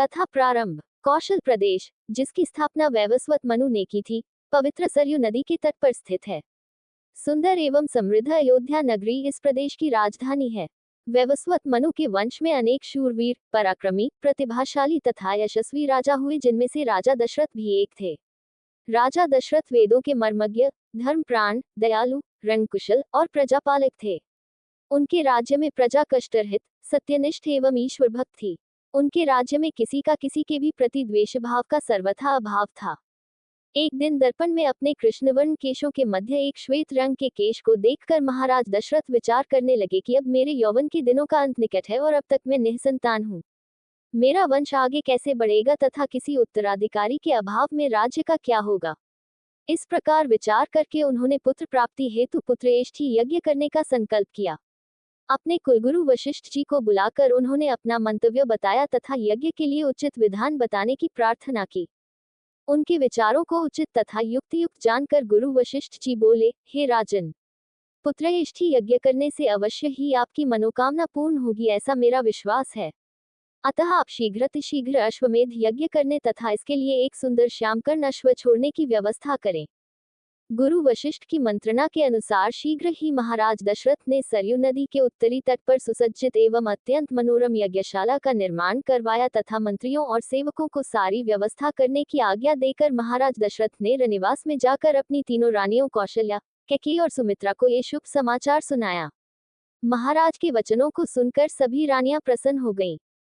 कथा प्रारंभ। कौशल प्रदेश, जिसकी स्थापना वैवस्वत मनु ने की थी, पवित्र सरयू नदी के तट पर स्थित है। सुंदर एवं समृद्ध अयोध्या नगरी इस प्रदेश की राजधानी है। वैवस्वत मनु के वंश में अनेक शूरवीर, पराक्रमी, प्रतिभाशाली तथा यशस्वी राजा हुए, जिनमें से राजा दशरथ भी एक थे। राजा दशरथ वेदों के मर्मज्ञ, धर्मप्राण, दयालु, रणकुशल और प्रजापालक थे। उनके राज्य में प्रजा कष्टरहित, सत्यनिष्ठ एवं ईश्वर भक्त थी। उनके राज्य में किसी का किसी के भी प्रति द्वेष भाव का सर्वथा अभाव था। एक दिन दर्पण में अपने कृष्णवर्ण केशों के मध्य एक श्वेत रंग के केश को देखकर महाराज दशरथ विचार करने लगे कि अब मेरे यौवन के दिनों का अंत निकट है और अब तक मैं निःसंतान हूँ। मेरा वंश आगे कैसे बढ़ेगा तथा किसी उत्तराधिकारी के अभाव में राज्य का क्या होगा। इस प्रकार विचार करके उन्होंने पुत्र प्राप्ति हेतु पुत्रेष्ठी यज्ञ करने का संकल्प किया। अपने कुलगुरु वशिष्ठ जी को बुलाकर उन्होंने अपना मंतव्य बताया तथा यज्ञ के लिए उचित विधान बताने की प्रार्थना की। उनके विचारों को उचित तथा युक्तियुक्त जानकर गुरु वशिष्ठ जी बोले, हे राजन, पुत्रेष्ठी यज्ञ करने से अवश्य ही आपकी मनोकामना पूर्ण होगी, ऐसा मेरा विश्वास है। अतः आप शीघ्र अश्वमेध यज्ञ करने तथा इसके लिए एक सुंदर श्यामकर्ण अश्व छोड़ने की व्यवस्था करें। गुरु वशिष्ठ की मंत्रणा के अनुसार शीघ्र ही महाराज दशरथ ने सरयू नदी के उत्तरी तट पर सुसज्जित एवं अत्यंत मनोरम यज्ञशाला का निर्माण करवाया तथा मंत्रियों और सेवकों को सारी व्यवस्था करने की आज्ञा देकर महाराज दशरथ ने रनिवास में जाकर अपनी तीनों रानियों कौशल्या, कैकेयी और सुमित्रा को ये शुभ समाचार सुनाया। महाराज के वचनों को सुनकर सभी रानियां प्रसन्न हो गईं।